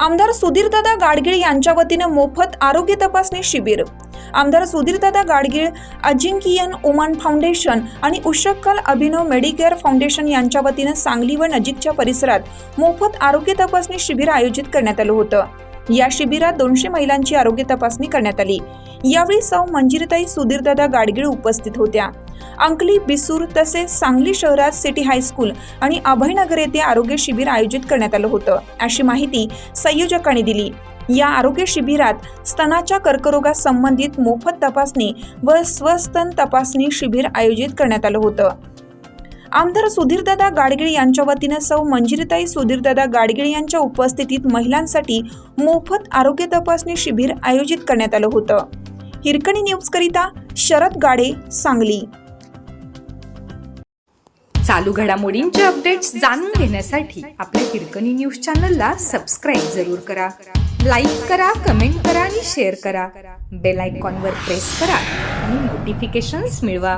आमदार सुधीरदादा गाडगीळ यांच्या वतीने मोफत आरोग्य तपासणी शिबिर। आमदार सुधीरदादा गाडगीळ, अजिंक्यन ओमान फाउंडेशन आणि उशक्कल अभिनव मेडिकेअर फाउंडेशन यांच्या वतीने सांगली व नजीकच्या परिसरात मोफत आरोग्य तपासणी शिबिर आयोजित करण्यात आलं होतं। या शिबिरात 200 महिलांची आरोग्य तपासणी करण्यात आली। यावेळी सौ मंजिरीताई सुधीरदादा गाडगीळ उपस्थित होत्या। अंकली, बिसूर तसेच सांगली शहरात सिटी हायस्कूल आणि अभयनगर येथे आरोग्य शिबिर आयोजित करण्यात आलं होतं, अशी माहिती संयोजकांनी दिली। या आरोग्य शिबिरात स्तनाच्या कर्करोगास संबंधित मोफत तपासणी व स्वस्तन तपासणी शिबिर आयोजित करण्यात आलं होतं। आमदार सुधीरदादा गाडगीळ यांच्या वतीने सौ मंजिरीताई सुधीरदादा गाडगीळ यांच्या उपस्थितीत महिलांसाठी मोफत आरोग्य तपासणी शिबिर आयोजित करण्यात आलं होतं। हिरकणी न्यूज करिता शरद गाडे, सांगली। चालू घडामोडींचे अपडेट्स जाणून घेण्यासाठी आपल्या हिरकणी न्यूज चॅनलला सबस्क्राईब जरूर करा, लाईक करा, कमेंट करा आणि शेअर करा। बेल आयकॉनवर प्रेस करा आणि नोटिफिकेशन्स मिळवा।